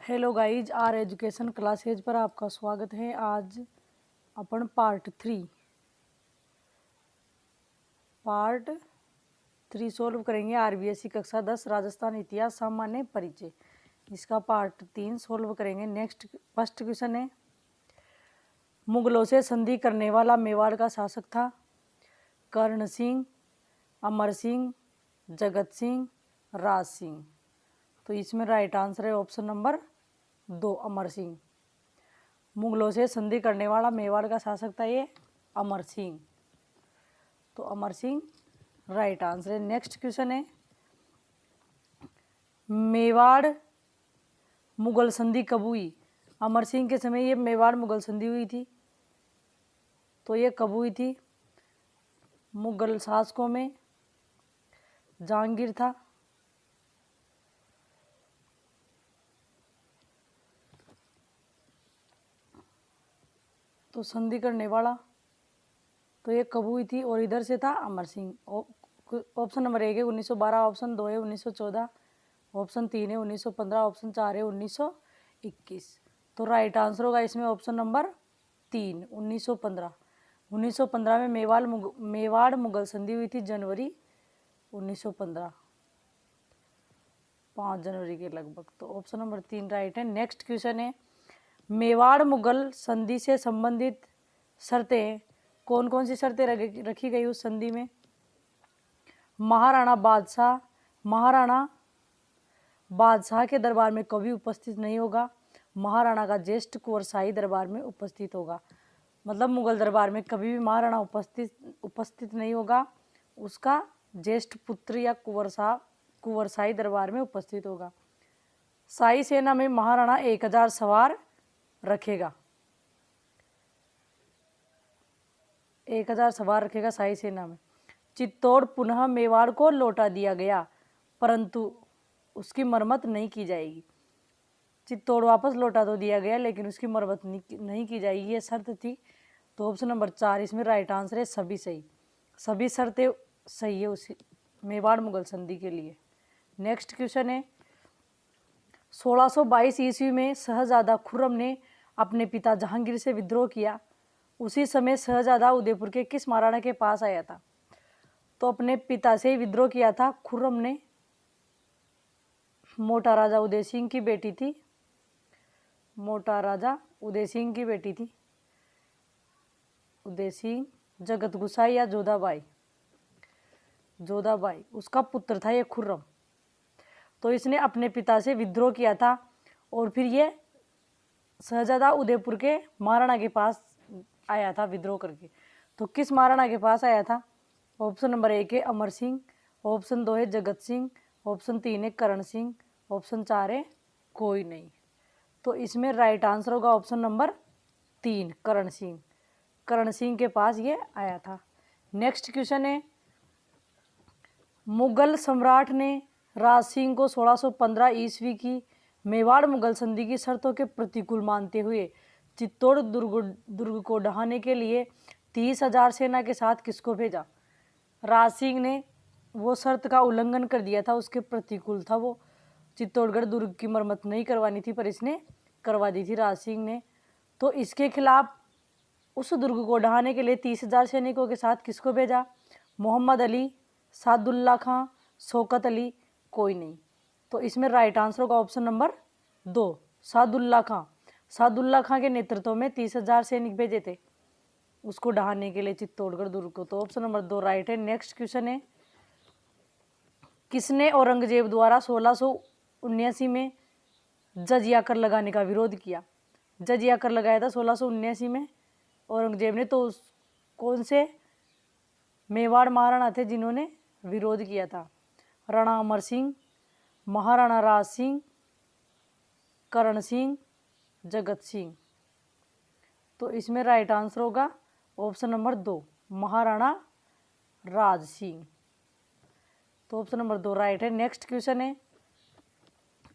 Hello guys, R education classes पर आपका स्वागत है। आज अपन पार्ट थ्री सोल्व करेंगे। आरबीएससी कक्षा 10 राजस्थान इतिहास सामान्य परिचय, इसका पार्ट 3 सोल्व करेंगे। नेक्स्ट फर्स्ट क्वेश्चन है, मुगलों से संधि करने वाला मेवाड़ का शासक था? कर्ण सिंह, अमर सिंह, जगत सिंह, राज सिंह। तो इसमें राइट आंसर है ऑप्शन नंबर 2, अमर सिंह। मुगलों से संधि करने वाला मेवाड़ का शासक था ये अमर सिंह। तो अमर सिंह राइट आंसर है। नेक्स्ट क्वेश्चन है, मेवाड़ मुगल संधि कब हुई? अमर सिंह के समय ये मेवाड़ मुगल संधि हुई थी। तो ये कब हुई थी? मुगल शासकों में जहांगीर था, तो संधि करने वाला तो ये कब हुई थी और इधर से था अमर सिंह। ऑप्शन नंबर 1 है 1912, ऑप्शन 2 है 1914, ऑप्शन 3 है 1915, ऑप्शन 4 है 1921। तो राइट आंसर होगा इसमें ऑप्शन नंबर 3, 1915। 1915 में मेवाड़ मुगल संधि हुई थी, जनवरी 1915, 5 जनवरी के लगभग। तो ऑप्शन नंबर 3 राइट है। नेक्स्ट क्वेश्चन है, मेवाड़ मुगल संधि से संबंधित शर्तें, कौन कौन सी शर्तें रखी गई उस संधि में? महाराणा बादशाह के दरबार में कभी उपस्थित नहीं होगा। महाराणा का ज्येष्ठ कुंवर शाही दरबार में उपस्थित होगा। मतलब मुगल दरबार में कभी भी महाराणा उपस्थित नहीं होगा, उसका ज्येष्ठ पुत्र या कुंवर शाही दरबार में उपस्थित होगा। शाही सेना में महाराणा 1000 सवार रखेगा, 1000 सवार रखेगा शाही सेना में। चित्तौड़ पुनः मेवाड़ को लौटा दिया गया, परंतु उसकी मरम्मत नहीं की जाएगी। चित्तौड़ वापस लौटा तो दिया गया, लेकिन उसकी मरम्मत नहीं की जाएगी, ये शर्त थी। तो ऑप्शन नंबर 4 इसमें राइट आंसर है। सभी सही, सभी शर्तें सही है उसी मेवाड़ मुगल संधि के लिए। नेक्स्ट क्वेश्चन है, 1622 ईस्वी में शहजादा खुर्रम ने अपने पिता जहांगीर से विद्रोह किया। उसी समय शहजादा उदयपुर के किस महाराणा के पास आया था? तो अपने पिता से ही विद्रोह किया था खुर्रम ने। मोटा राजा उदय सिंह की बेटी थी, मोटा राजा उदय सिंह की बेटी थी, उदय सिंह, जगत गुसाई या जोधाबाई, उसका पुत्र था ये खुर्रम। तो इसने अपने पिता से विद्रोह किया था और फिर ये शहजादा उदयपुर के महाराणा के पास आया था विद्रोह करके। तो किस महाराणा के पास आया था? ऑप्शन नंबर 1 है अमर सिंह, ऑप्शन 2 है जगत सिंह, ऑप्शन 3 है करण सिंह, ऑप्शन 4 है कोई नहीं। तो इसमें राइट आंसर होगा ऑप्शन नंबर 3, करण सिंह। करण सिंह के पास ये आया था। नेक्स्ट क्वेश्चन है, मुगल सम्राट ने राज सिंह को 1615 ईस्वी की मेवाड़ मुगल संधि की शर्तों के प्रतिकूल मानते हुए चित्तौड़ दुर्ग को ढहाने के लिए 30,000 सेना के साथ किसको भेजा? राज सिंह ने वो शर्त का उल्लंघन कर दिया था, उसके प्रतिकूल था वो। चित्तौड़गढ़ दुर्ग की मरम्मत नहीं करवानी थी, पर इसने करवा दी थी राज सिंह ने। तो इसके खिलाफ उस दुर्ग को ढहाने के लिए 30,000 सैनिकों के साथ किसको भेजा? मोहम्मद अली, सादुल्ला खां, शौकत अली, कोई नहीं। तो इसमें राइट आंसर होगा ऑप्शन नंबर 2, सादुल्ला खां। सादुल्ला खां के नेतृत्व में 30,000 सैनिक भेजे थे उसको ढहाने के लिए चित्तौड़गढ़ दुर्ग को। तो ऑप्शन नंबर 2 राइट है। नेक्स्ट क्वेश्चन है, किसने औरंगजेब द्वारा 1679 में जजिया कर लगाने का विरोध किया? जजिया कर लगाया था 1679 में औरंगजेब ने। तो कौन से मेवाड़ महाराणा थे जिन्होंने विरोध किया था? राणा अमर सिंह, महाराणा राज सिंह, करण सिंह, जगत सिंह। तो इसमें राइट आंसर होगा ऑप्शन नंबर 2, महाराणा राज सिंह। तो ऑप्शन नंबर 2 राइट है। नेक्स्ट क्वेश्चन है,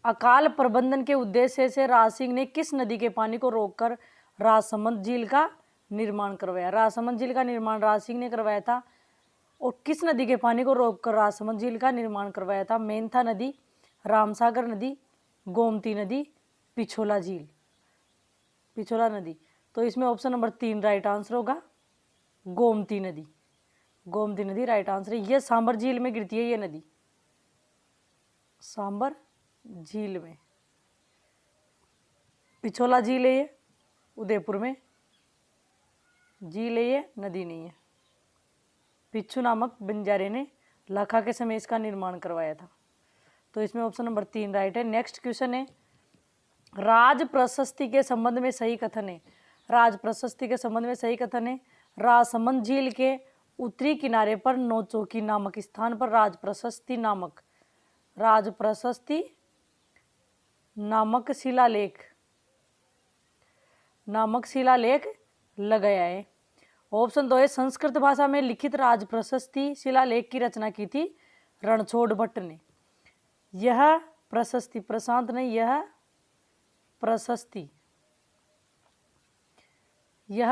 अकाल प्रबंधन के उद्देश्य से राज सिंह ने किस नदी के पानी को रोककर राजसमंद झील का निर्माण करवाया? राजसमंद झील का निर्माण राज सिंह ने करवाया था। और किस नदी के पानी को रोककर राजसमंद झील का निर्माण करवाया था? मेंथा नदी, रामसागर नदी, गोमती नदी, पिछोला झील, पिछोला नदी। तो इसमें ऑप्शन नंबर 3 राइट आंसर होगा, गोमती नदी। गोमती नदी राइट आंसर है। यह सांबर झील में गिरती है ये नदी, सांबर झील में। पिछोला झील है ये, उदयपुर में झील है ये, नदी नहीं है। पिच्छू नामक बंजारे ने लाखा के समय इसका निर्माण करवाया था। तो इसमें ऑप्शन नंबर 3 राइट है। नेक्स्ट क्वेश्चन है, राज प्रशस्ति के संबंध में सही कथन है। राज प्रशस्ति के संबंध में सही कथन है, राजसमंद झील के उत्तरी किनारे पर नौचौकी नामक स्थान पर राज प्रशस्ति नामक शिलालेख लगाया है। ऑप्शन 2 है, संस्कृत भाषा में लिखित राज प्रशस्ति शिलालेख की रचना की थी रणछोड़ भट्ट ने। यह प्रशस्ति, प्रशांत ने, यह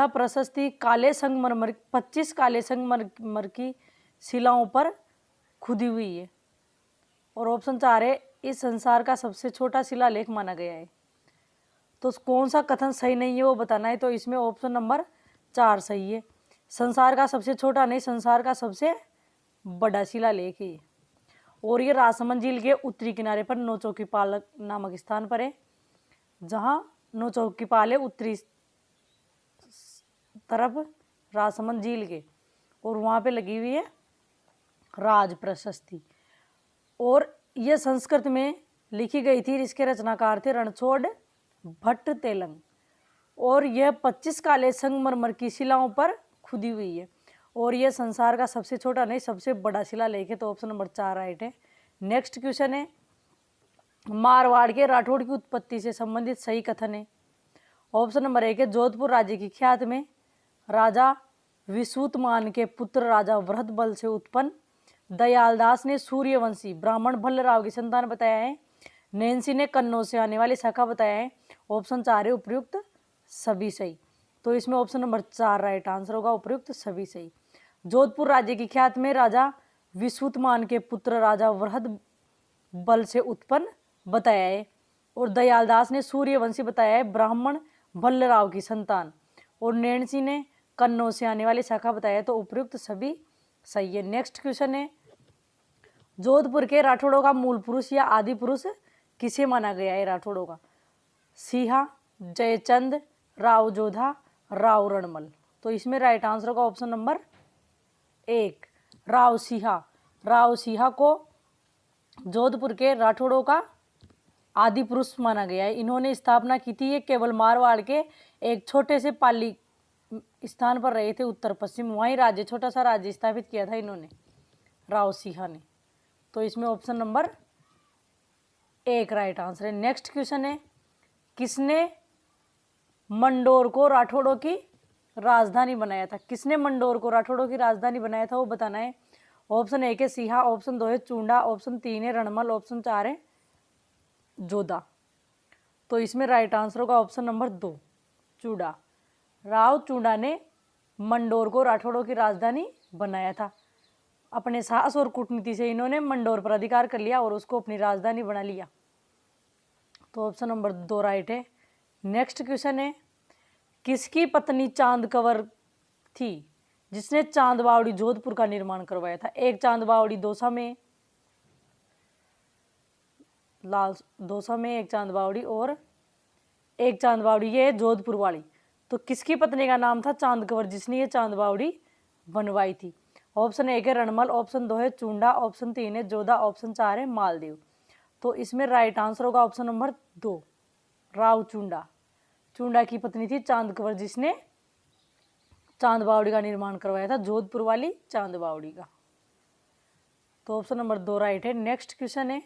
प्रशस्ति काले संगमरमर 25 काले संगमरमर की शिलाओं पर खुदी हुई है। और ऑप्शन 4 है, इस संसार का सबसे छोटा शिलालेख माना गया है। तो कौन सा कथन सही नहीं है वो बताना है। तो इसमें ऑप्शन नंबर 4 सही है, संसार का सबसे छोटा नहीं, संसार का सबसे बड़ा शिलालेख है ये। और ये राजसमंद झील के उत्तरी किनारे पर नौचौकी पाल नामक स्थान पर है, जहाँ नौचौकी पाल है उत्तरी तरफ राजसमंद झील के, और वहाँ पे लगी हुई है राज प्रशस्ति। और यह संस्कृत में लिखी गई थी, इसके रचनाकार थे रणछोड़ भट्ट तेलंग। और यह 25 काले संगमरमर की शिलाओं पर खुदी हुई है। और यह संसार का सबसे छोटा नहीं, सबसे बड़ा शिलालेख है। तो ऑप्शन नंबर 4 राइट है। नेक्स्ट क्वेश्चन है, मारवाड़ के राठौड़ की उत्पत्ति से संबंधित सही कथन है। ऑप्शन नंबर 1 है, जोधपुर राज्य की ख्यात में राजा विसूतमान के पुत्र राजा वृहदबल से उत्पन्न दयालदास ने सूर्यवंशी ब्राह्मण भल्लराव की संतान बताया है। नैन्सी ने कन्नौज से आने वाली शाखा बताया है। ऑप्शन 4 है, उपयुक्त सभी सही। तो इसमें ऑप्शन नंबर 4 राइट आंसर होगा, उपयुक्त सभी सही। जोधपुर राज्य की ख्यात में राजा विसूतमान के पुत्र राजा वृहदबल से उत्पन्न बताया है। और दयालदास ने सूर्यवंशी बताया है, ब्राह्मण भल्लराव की संतान। और नैन्सी ने कन्नौज से आने वाली शाखा बताया है। तो उपयुक्त सभी सही है। नेक्स्ट क्वेश्चन है, जोधपुर के राठौड़ों का मूल पुरुष या आदि पुरुष किसे माना गया है। राठौड़ों का सिंहा, जयचंद, राव जोधा, राव रणमल। तो इसमें राइट आंसर होगा ऑप्शन नंबर 1 राव सिंहा। राव सिंहा को जोधपुर के राठौड़ों का आदि पुरुष माना गया है। इन्होंने स्थापना की थी, ये केवल मारवाड़ के एक छोटे से पाली स्थान पर रहे थे, उत्तर पश्चिम, वहीं राज्य, छोटा सा राज्य स्थापित किया था इन्होंने, राव सिंहा ने। तो इसमें ऑप्शन नंबर 1 राइट आंसर है। नेक्स्ट क्वेश्चन है, किसने मंडोर को राठौड़ों की राजधानी बनाया था। किसने मंडोर को राठौड़ों की राजधानी बनाया था वो बताना है। ऑप्शन 1 है सिंहा, ऑप्शन 2 है चूंडा, ऑप्शन 3 है रणमल, ऑप्शन 4 है जोधा। तो इसमें राइट आंसर होगा ऑप्शन नंबर 2 चूंडा। राव चूंडा ने मंडोर को राठौड़ों की राजधानी बनाया था। अपने साहस और कूटनीति से इन्होंने मंडोर पर अधिकार कर लिया और उसको अपनी राजधानी बना लिया। तो ऑप्शन नंबर 2 राइट है। नेक्स्ट क्वेश्चन है, किसकी पत्नी चांद कंवर थी जिसने चांद बावड़ी जोधपुर का निर्माण करवाया था। एक चांद बावड़ी दौसा में, दौसा में एक चांद बावड़ी, और एक चांद बावड़ी ये जोधपुर वाली। तो किसकी पत्नी का नाम था चांद कंवर जिसने ये चांद बावड़ी बनवाई थी। ऑप्शन 1 है रणमल, ऑप्शन 2 है चूंडा, ऑप्शन 3 है जोधा, ऑप्शन 4 है मालदेव। तो इसमें राइट आंसर होगा ऑप्शन नंबर 2 राव चूंडा। चूंडा की पत्नी थी चांद कंवर जिसने चांद बावड़ी का निर्माण करवाया था, जोधपुर वाली चांद बावड़ी का। तो ऑप्शन नंबर 2 राइट है। नेक्स्ट क्वेश्चन है,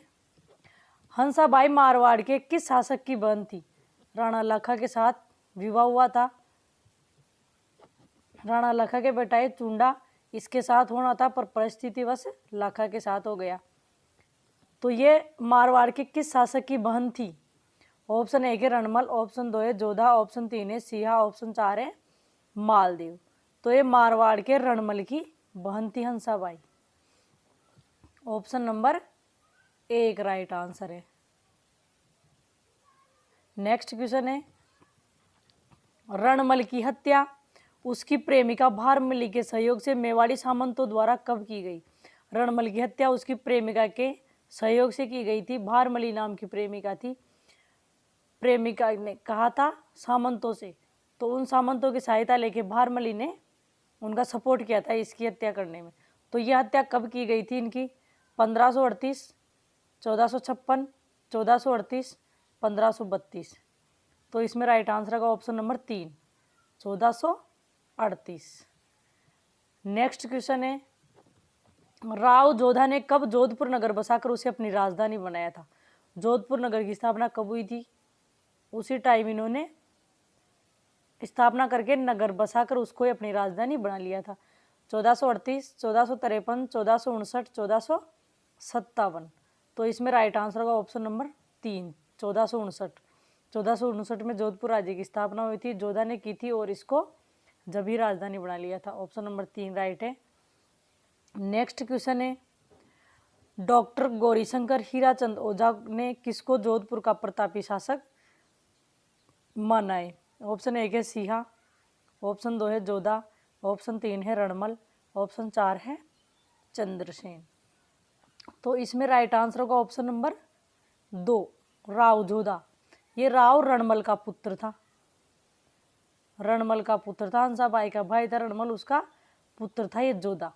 हंसाबाई मारवाड़ के किस शासक की बहन थी। राणा लखा के साथ विवाह हुआ था। राणा लखा के बेटा चूंडा, इसके साथ होना था पर परिस्थितिवश लखा के साथ हो गया। तो ये मारवाड़ के किस शासक की बहन थी। ऑप्शन 1 है रणमल, ऑप्शन 2 है जोधा, ऑप्शन 3 है सिंहा, ऑप्शन 4 है मालदेव। तो ये मारवाड़ के रणमल की बहन थी Hansabai. Option number 1 right answer है। नेक्स्ट क्वेश्चन है, रणमल की हत्या उसकी प्रेमिका भारमली के सहयोग से मेवाड़ी सामंतों द्वारा कब की गई? रणमल की हत्या उसकी प्रेमिका के सहयोग से की गई थी। भारमली नाम की प्रेमिका थी। प्रेमिका ने कहा था सामंतों से, तो उन सामंतों की सहायता लेके भारमली ने उनका सपोर्ट किया था इसकी हत्या करने में। तो यह हत्या कब की गई थी इनकी? 1538, 1456, 1438, 1532। तो इसमें राइट आंसर होगा ऑप्शन नंबर 3, 1438। नेक्स्ट क्वेश्चन है, राव जोधा ने कब जोधपुर नगर बसाकर उसे अपनी राजधानी बनाया था? जोधपुर नगर की स्थापना कब हुई थी? उसी टाइम इन्होंने स्थापना करके नगर बसाकर उसको अपनी राजधानी बना लिया था। 1438, 1453, 1459, 1457। तो इसमें राइट आंसर होगा ऑप्शन नंबर 3, 1459। 1459 में जोधपुर राज्य की स्थापना हुई थी, जोधा ने की थी और इसको जब ही राजधानी बना लिया था। ऑप्शन नंबर 3 राइट है। नेक्स्ट क्वेश्चन है, डॉक्टर गौरीशंकर हीराचंद ओझा ने किसको जोधपुर का प्रतापी शासक माना है? ऑप्शन 1 है सिंहा, ऑप्शन 2 है जोधा, ऑप्शन 3 है रणमल, ऑप्शन 4 है चंद्रसेन। तो इसमें राइट आंसर होगा ऑप्शन नंबर 2, राव जोधा। ये राव रणमल का पुत्र था। रणमल का पुत्र था, हंसाबाई का भाई था रणमल, उसका पुत्र था ये जोधा।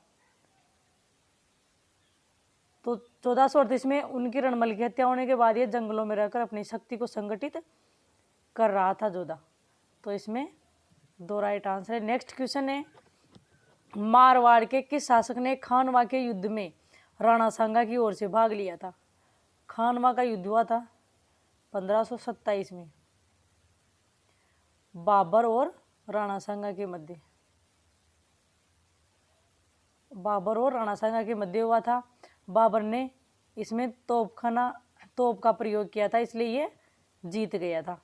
तो 1438 में उनकी रणमल की हत्या होने के बाद ये जंगलों में रहकर अपनी शक्ति को संगठित कर रहा था जोधा। तो इसमें 2 राइट आंसर है। नेक्स्ट क्वेश्चन है, मारवाड़ के किस शासक ने खानवा के युद्ध में राणा सांगा की ओर से भाग लिया था? खानवा का युद्ध हुआ था 1527 में बाबर और राणा सांगा के मध्य। बाबर और राणा सांगा के मध्य हुआ था। बाबर ने इसमें तोप का प्रयोग किया था, इसलिए ये जीत गया था।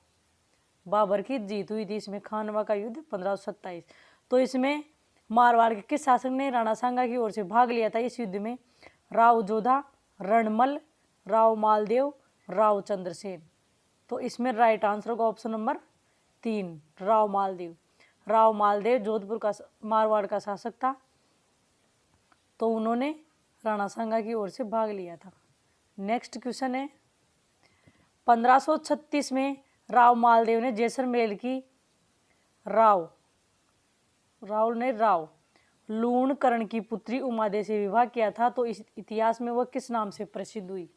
बाबर की जीत हुई थी इसमें, खानवा का युद्ध 1527। तो इसमें मारवाड़ के किस शासक ने राणा सांगा की ओर से भाग लिया था इस युद्ध में? राव जोधा, रणमल, राव मालदेव, राव चंद्रसेन। तो इसमें राइट आंसर होगा ऑप्शन नंबर 3, राव मालदेव। राव मालदेव जोधपुर का मारवाड़ का शासक था, तो उन्होंने राणा सांगा की ओर से भाग लिया था। नेक्स्ट क्वेश्चन है, 1536 में राव मालदेव ने जैसलमेर की राव लूणकरण की पुत्री उमादे से विवाह किया था। तो इस इतिहास में वह किस नाम से प्रसिद्ध हुई?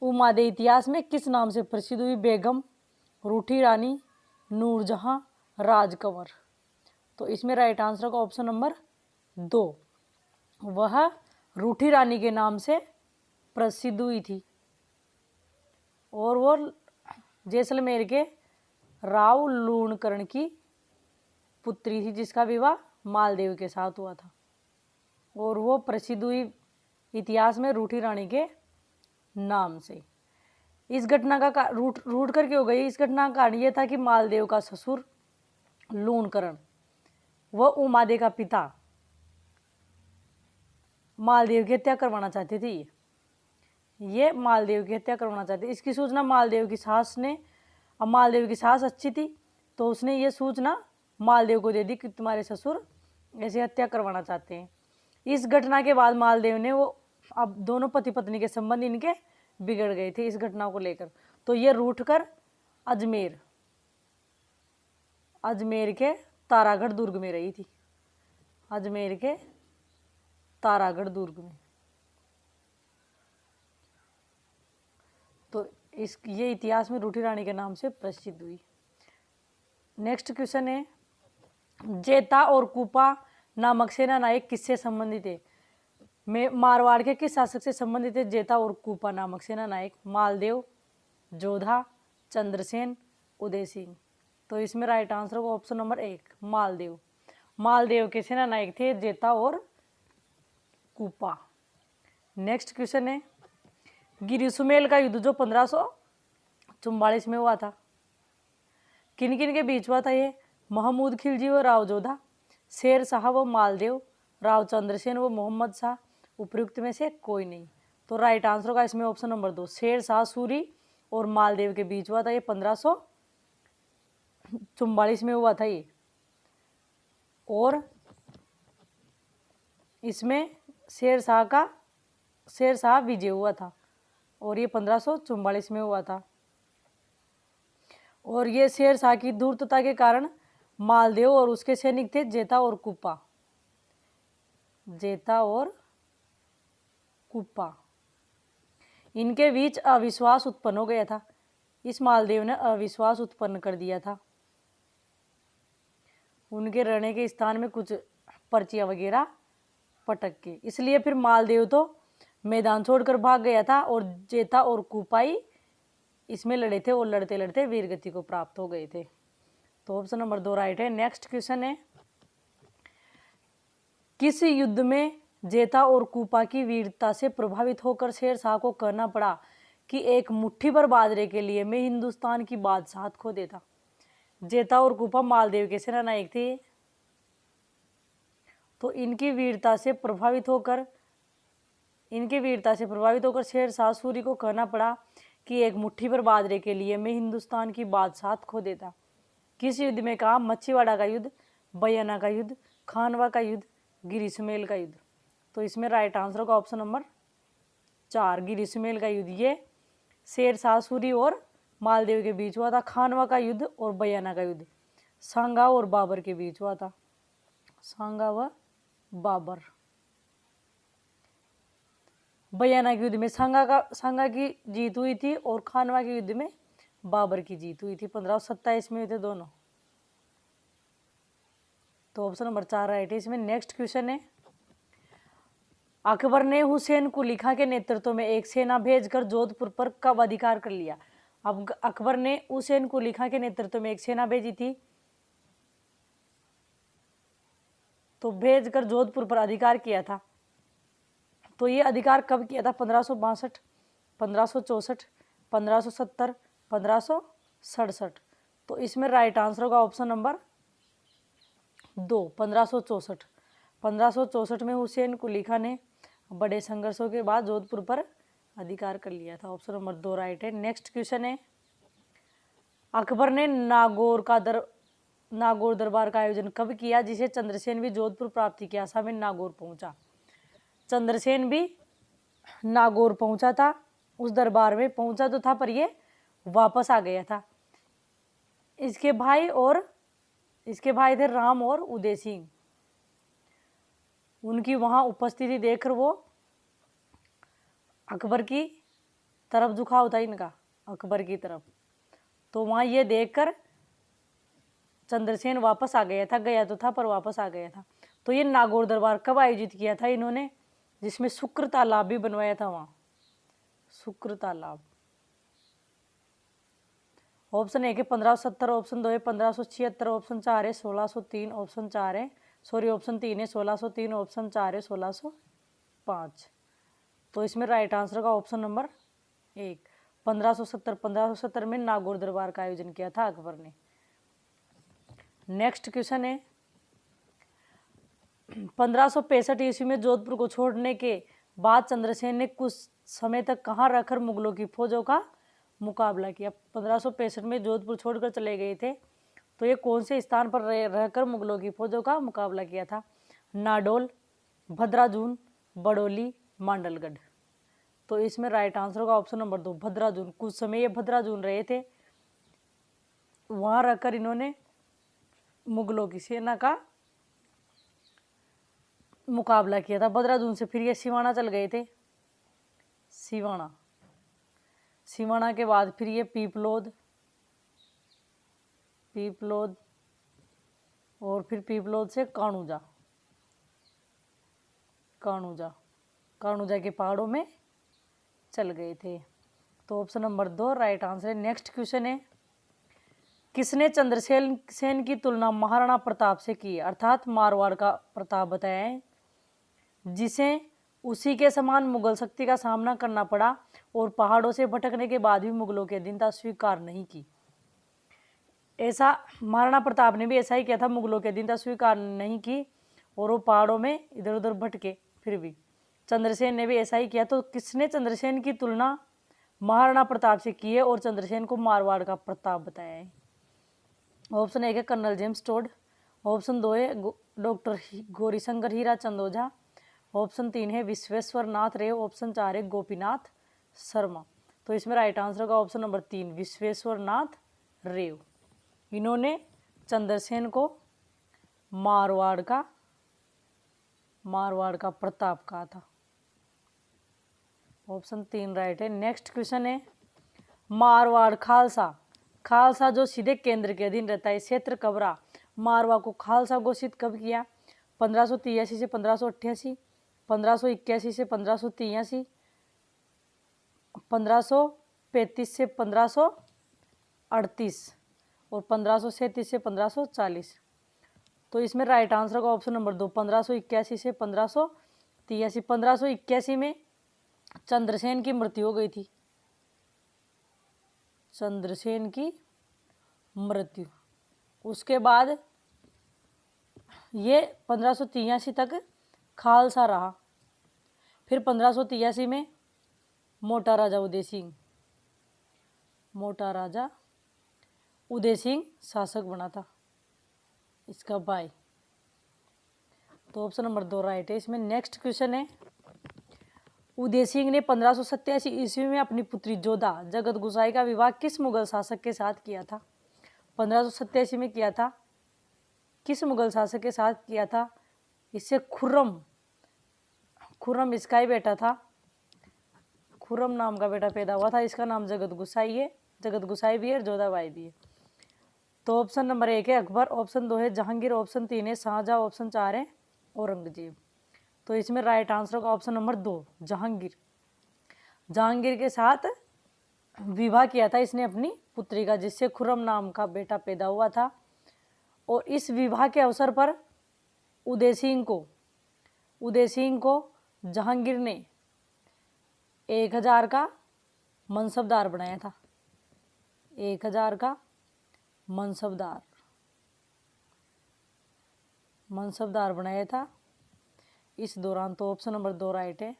उमादे इतिहास में किस नाम से प्रसिद्ध हुई? बेगम, रूठी रानी, नूरजहां, राजकंवर। तो इसमें राइट आंसर का ऑप्शन नंबर 2, वह रूठी रानी के नाम से प्रसिद्ध हुई थी और वो जैसलमेर के राव लूणकरण की पुत्री थी, जिसका विवाह मालदेव के साथ हुआ था और वो प्रसिद्ध हुई इतिहास में रूठी रानी के नाम से। इस घटना का रूठ करके हो गई। इस घटना का कारण ये था कि मालदेव का ससुर लूणकरण, वह उमादे का पिता, मालदेव की हत्या करवाना चाहते थे। ये मालदेव की हत्या करवाना चाहते। इसकी सूचना मालदेव की सास ने, अब मालदेव की सास अच्छी थी तो उसने ये सूचना मालदेव को दे दी कि तुम्हारे ससुर ऐसे हत्या करवाना चाहते हैं। इस घटना के बाद मालदेव ने वो, अब दोनों पति पत्नी के संबंध इनके बिगड़ गए थे इस घटना को लेकर। तो ये रूठ कर अजमेर के तारागढ़ दुर्ग में रही थी। अजमेर के तारागढ़ दुर्ग में। तो ये इतिहास में रूठी रानी के नाम से प्रसिद्ध हुई। नेक्स्ट क्वेश्चन है, जेता और कूपा नामक सेना नायक किससे संबंधित है? मारवाड़ के किस शासक से संबंधित है जेता और कूपा नामक सेना नायक? मालदेव, जोधा, चंद्रसेन, उदय सिंह। तो इसमें राइट आंसर होगा ऑप्शन नंबर 1, मालदेव। मालदेव के सेना नायक थे जेता और कूपा। नेक्स्ट क्वेश्चन है, गिरी सुमेल का युद्ध जो 1544 में हुआ था, किन किन के बीच हुआ था ये? महमूद खिलजी व राव जोधा, शेर शाह व मालदेव, राव चंद्रसेन व मोहम्मद शाह, उपयुक्त में से कोई नहीं। तो राइट आंसर होगा इसमें ऑप्शन नंबर 2, शेर शाह सूरी और मालदेव के बीच हुआ था ये 1544 1444 में हुआ था ये, और इसमें शेर शाह विजय हुआ था, और ये 1544 में हुआ था। और ये शेर शाह की धूर्तता के कारण मालदेव और उसके सैनिक थे जेता और कुप्पा, इनके बीच अविश्वास उत्पन्न हो गया था। इस मालदेव ने अविश्वास उत्पन्न कर दिया था। उनके रहने के स्थान में कुछ पर्चियां वगैरह पटक के, इसलिए फिर मालदेव तो मैदान छोड़कर भाग गया था, और जेता और कुपाई इसमें लड़े थे, और लड़ते लड़ते वीरगति को प्राप्त हो गए थे। तो ऑप्शन नंबर 2 राइट है। नेक्स्ट क्वेश्चन है, किस युद्ध में जेता और कुपा की वीरता से प्रभावित होकर शेर शाह को कहना पड़ा कि एक मुट्ठी भर बाजरे के लिए मैं हिंदुस्तान की बादशाहत खो देता? जेता और कुपा मालदेव के सेनानायक थे। तो इनकी वीरता से प्रभावित होकर शेर शाह सूरी को कहना पड़ा कि एक मुट्ठी भर बाजरे के लिए मैं हिंदुस्तान की बादशाहत खो देता। किस युद्ध में कहा? मच्छीवाड़ा का युद्ध, बयाना का युद्ध, खानवा का युद्ध, गिरिसमेल का युद्ध। तो इसमें राइट आंसर होगा ऑप्शन नंबर 4, गिरिसमेल का युद्ध। ये शेर शाह सूरी और मालदेव के बीच हुआ था। खानवा का युद्ध और बयाना का युद्ध सांगा और बाबर के बीच हुआ था। सांगा व बाबर। बयाना के युद्ध में सांगा की जीत हुई थी, और खानवा के युद्ध में बाबर की जीत हुई थी। 1527 में हुए थे दोनों। तो ऑप्शन नंबर 4 राइट है इसमें। नेक्स्ट क्वेश्चन है, अकबर ने हुसैन कुली खां के नेतृत्व में एक सेना भेजकर जोधपुर पर कब अधिकार कर लिया? अब अकबर ने हुसैन कुली खां के नेतृत्व में एक सेना भेजी थी, तो भेजकर जोधपुर पर अधिकार किया था। तो ये अधिकार कब किया था? 1562, 1564, 1570, 1567। तो इसमें राइट आंसर होगा ऑप्शन नंबर 2, 1564। 1564 में हुसैन कुली खां ने बड़े संघर्षों के बाद जोधपुर पर अधिकार कर लिया था। ऑप्शन नंबर 2 राइट है। नेक्स्ट क्वेश्चन है, अकबर ने नागौर दरबार का आयोजन कब किया जिसे चंद्रसेन भी जोधपुर प्राप्ति की आशा में नागौर पहुंचा? चंद्रसेन भी नागौर पहुंचा था, उस दरबार में पहुंचा तो था, पर ये वापस आ गया था। इसके भाई थे राम और उदय सिंह। उनकी वहां उपस्थिति देखकर वो अकबर की तरफ झुकाव था इनका, अकबर की तरफ। तो वहां ये देखकर चंद्रसेन वापस आ गया था, गया तो था पर वापस आ गया था। तो ये नागौर दरबार कब आयोजित किया था इन्होंने? जिसमें शुक्र तालाब भी बनवाया था वहां, शुक्र तालाब। ऑप्शन 1 है 1570, ऑप्शन 2 है 1576, ऑप्शन 4 है 1603, ऑप्शन 4 है ऑप्शन 3 है 1603, ऑप्शन 4 है 1605। तो इसमें राइट आंसर का ऑप्शन नंबर 1, 1570 में नागौर दरबार का आयोजन किया था अकबर ने। नेक्स्ट क्वेश्चन है, 1565 ईस्वी में जोधपुर को छोड़ने के बाद चंद्रसेन ने कुछ समय तक कहाँ रहकर मुगलों की फौजों का मुकाबला किया? 1565 में जोधपुर छोड़कर चले गए थे, तो ये कौन से स्थान पर रहकर मुगलों की फौजों का मुकाबला किया था? नाडोल, भद्राजून, बड़ौली, मांडलगढ़। तो इसमें राइट आंसर होगा ऑप्शन नंबर 2, भद्राजून। कुछ समय ये भद्राजून रहे थे, वहां रहकर इन्होंने मुगलों की सेना का मुकाबला किया था। भद्राजून से फिर ये सिवाना चल गए थे, सिवाना के बाद फिर ये पीपलोद, और फिर पीपलोद से काणूजा के पहाड़ों में चल गए थे। तो ऑप्शन नंबर 2 राइट आंसर है। नेक्स्ट क्वेश्चन है, किसने चंद्रसेन की तुलना महाराणा प्रताप से की? अर्थात मारवाड़ का प्रताप बताया है, जिसे उसी के समान मुगल शक्ति का सामना करना पड़ा और पहाड़ों से भटकने के बाद भी मुगलों की अधीनता स्वीकार नहीं की। ऐसा महाराणा प्रताप ने भी ऐसा ही किया था, मुगलों की अधीनता स्वीकार नहीं की और वो पहाड़ों में इधर उधर भटके। फिर भी चंद्रसेन ने भी ऐसा ही किया। तो किसने चंद्रसेन की तुलना महाराणा प्रताप से की है और चंद्रसेन को मारवाड़ का प्रताप बताया है? ऑप्शन एक है कर्नल जेम्स टोड, ऑप्शन दो है डॉक्टर गौरीशंकर हीरा चंद ओझा, ऑप्शन तीन है विश्वेश्वर नाथ रेव, ऑप्शन चार है गोपीनाथ शर्मा। तो इसमें राइट आंसर होगा ऑप्शन नंबर तीन, विश्वेश्वर नाथ रेव। इन्होंने चंद्रसेन को मारवाड़ का प्रताप कहा था। ऑप्शन तीन राइट है। नेक्स्ट क्वेश्चन है मारवाड़ खालसा, खालसा जो सीधे केंद्र के अधीन रहता है, क्षेत्र कब रहा? मारवाड़ को खालसा घोषित कब किया? 1583 से 1588, 1581 से 1583, 1535 से 1538 और 1537 से 1540। तो इसमें राइट आंसर होगा ऑप्शन नंबर दो, 1581 से 1583। 1581 में चंद्रसेन की मृत्यु हो गई थी, चंद्रसेन की मृत्यु। उसके बाद ये 1583 तक खालसा रहा। फिर 1583 में मोटा राजा उदय सिंह शासक बना था, इसका भाई। तो ऑप्शन नंबर दो राइट है इसमें। नेक्स्ट क्वेश्चन है उदय सिंह ने 1587 ईस्वी में अपनी पुत्री जोधा जगत गुसाई का विवाह किस मुगल शासक के साथ किया था? 1587 में किया था, किस मुगल शासक के साथ किया था? इससे खुर्रम इसका ही बेटा था, खुर्रम नाम का बेटा पैदा हुआ था, इसका नाम जगत गुसाई है। जगत गुसाई भी है और जोधाबाई भी है। तो ऑप्शन नंबर एक है अकबर, ऑप्शन दो है जहांगीर, ऑप्शन तीन है शाहजहां, ऑप्शन चार है औरंगजेब। तो इसमें राइट आंसर होगा ऑप्शन नंबर दो, जहांगीर। जहांगीर के साथ विवाह किया था इसने अपनी पुत्री का, जिससे खुर्रम नाम का बेटा पैदा हुआ था। और इस विवाह के अवसर पर उदय सिंह को जहांगीर ने 1000 का मनसबदार बनाया था, 1000 का मनसबदार बनाया था इस दौरान। तो ऑप्शन नंबर दो राइट है।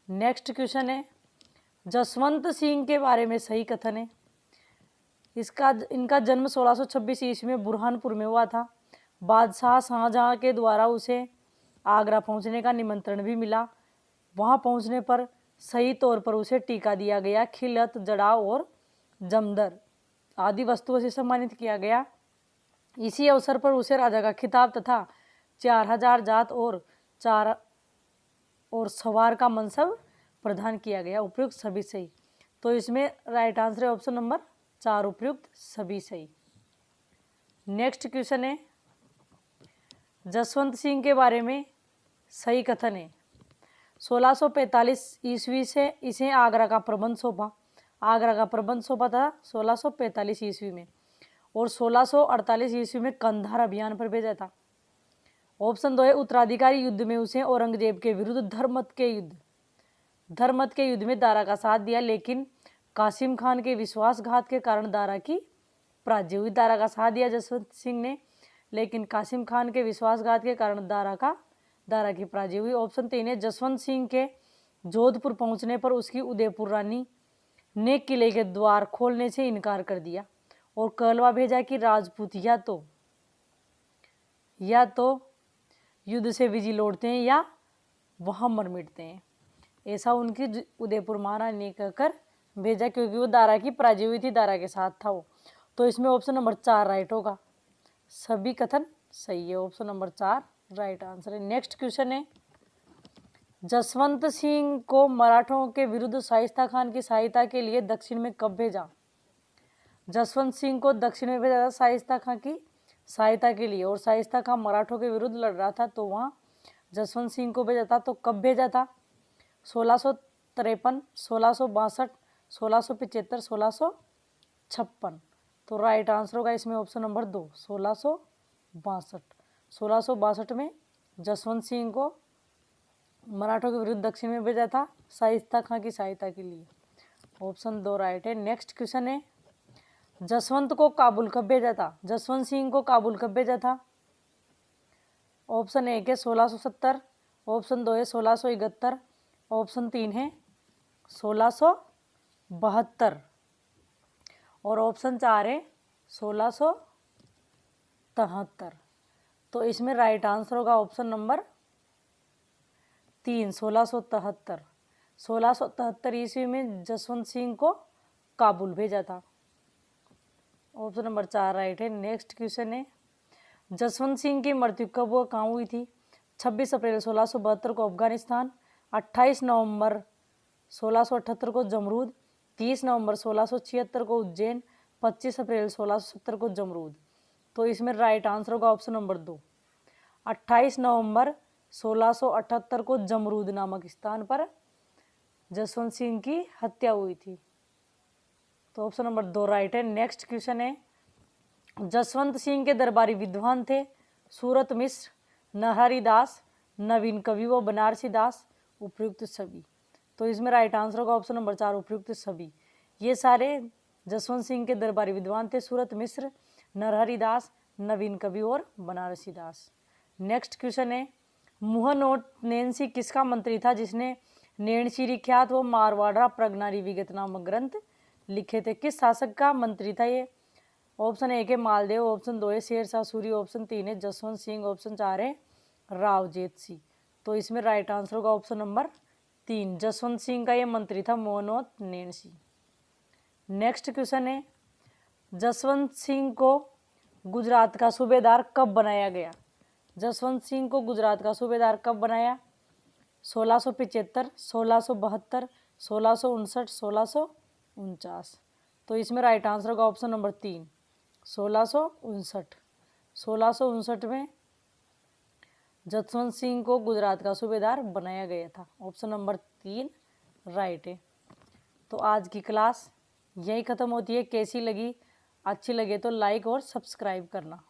नेक्स्ट क्वेश्चन है जसवंत सिंह के बारे में सही कथन है। इनका जन्म 1626 ईस्वी में बुरहानपुर में हुआ था। बादशाह शाहजहां के द्वारा उसे आगरा पहुंचने का निमंत्रण भी मिला। वहां पहुंचने पर सही तौर पर उसे टीका दिया गया, खिलत, जड़ाव और जमदर आदि वस्तुओं से सम्मानित किया गया। इसी अवसर पर उसे राजा का खिताब तथा 4000 जात और सवार का मनसब प्रदान किया गया। उपयुक्त सभी सही। तो इसमें राइट आंसर है ऑप्शन नंबर चार, उपयुक्त सभी सही। नेक्स्ट क्वेश्चन है जसवंत सिंह के बारे में सही कथन है। 1645 ईस्वी से इसे आगरा का प्रबंध सौंपा था 1645 ईस्वी में, और 1648 ईस्वी में कंधार अभियान पर भेजा था। ऑप्शन दो है उत्तराधिकारी युद्ध में उसे औरंगजेब के विरुद्ध धर्मत के युद्ध में दारा का साथ दिया, लेकिन कासिम खान के विश्वासघात के कारण दारा की पराजय हुई। दारा का साथ दिया जसवंत सिंह ने, लेकिन कासिम खान के विश्वासघात के कारण दारा की पराजय हुई। ऑप्शन तीन है जसवंत सिंह के जोधपुर पहुंचने पर उसकी उदयपुर रानी ने किले के द्वार खोलने से इनकार कर दिया और कहलवा भेजा कि राजपूत या तो युद्ध से विजय लौटते हैं या वहां मर मिटते हैं। ऐसा उनकी उदयपुर महारानी ने कहकर भेजा, क्योंकि वो दारा की पराजय हुई थी, दारा के साथ था वो। तो इसमें ऑप्शन नंबर चार राइट होगा, सभी कथन सही है। ऑप्शन नंबर चार राइट आंसर है। नेक्स्ट क्वेश्चन है जसवंत सिंह को मराठों के विरुद्ध शाइस्ता खान की सहायता के लिए दक्षिण में कब भेजा? जसवंत सिंह को दक्षिण में भेजा था शाइस्ता खान की सहायता के लिए, और शाइस्ता खान मराठों के विरुद्ध लड़ रहा था, तो वहाँ जसवंत सिंह को भेजा था। तो कब भेजा था? 1653, 1662, 1675, 1656। तो राइट आंसर होगा इसमें ऑप्शन नंबर दो, 1662। 1662 में जसवंत सिंह को मराठों के विरुद्ध दक्षिण में भेजा था शाइस्ता खान की सहायता के लिए। ऑप्शन दो राइट है। नेक्स्ट क्वेश्चन है जसवंत को काबुल कब भेजा था? जसवंत सिंह को काबुल कब भेजा था? ऑप्शन एक है 1670, ऑप्शन दो है 1671, ऑप्शन तीन है 1672 और ऑप्शन चार है 1673। 1673। तो इसमें राइट आंसर होगा ऑप्शन नंबर 3, 1673। 1673 ईस्वी में जसवंत सिंह को काबुल भेजा था। ऑप्शन नंबर 4 राइट है। नेक्स्ट क्वेश्चन है, जसवंत सिंह की मृत्यु कब व कहाँ हुई थी? 26 अप्रैल 1672 को अफगानिस्तान, 28 नवंबर 1678 को जमरूद, 30 नवंबर 1676 को उज्जैन, 25 अप्रैल 1670 को जमरूद। तो इसमें राइट आंसर होगा ऑप्शन नंबर 2, 28 नवंबर 1678 को जमरूद नामक स्थान पर जसवंत सिंह की हत्या हुई थी। तो ऑप्शन नंबर 2 राइट है। नेक्स्ट क्वेश्चन है, जसवंत सिंह के दरबारी विद्वान थे सूरत मिश्र, नरहरि दास, नवीन कवि व बनारसी दास, उपयुक्त सभी। तो इसमें राइट आंसर होगा ऑप्शन नंबर 4, उपयुक्त सभी। ये सारे जसवंत सिंह के दरबारी विद्वान थे सूरत मिश्र, नरहरि दास, नवीन कवि और बनारसी दास। नेक्स्ट क्वेश्चन है, मुहनोट नैन्सी किसका मंत्री था जिसने नैणशीरी ख्यात व मारवाड़ा प्रगनारी विगत नामक ग्रंथ लिखे थे? किस शासक का मंत्री था ये? ऑप्शन 1 है मालदेव, ऑप्शन 2 है शेरशाह सूरी, ऑप्शन 3 है जसवंत सिंह, ऑप्शन 4 है रावजेत सिंह। तो इसमें राइट आंसर होगा ऑप्शन नंबर 3, जसवंत सिंह का ये मंत्री था मोहनोत नैन्सी। नेक्स्ट क्वेश्चन है, जसवंत सिंह को गुजरात का सूबेदार कब बनाया गया? जसवंत सिंह को गुजरात का सूबेदार कब बनाया? 1675, 1672, 1659, 1649। तो इसमें राइट आंसर होगा ऑप्शन नंबर 3, 1659। 1659 में जसवंत सिंह को गुजरात का सूबेदार बनाया गया था। ऑप्शन नंबर 3 राइट है। तो आज की क्लास यही ख़त्म होती है। कैसी लगी? अच्छी लगे तो लाइक और सब्सक्राइब करना।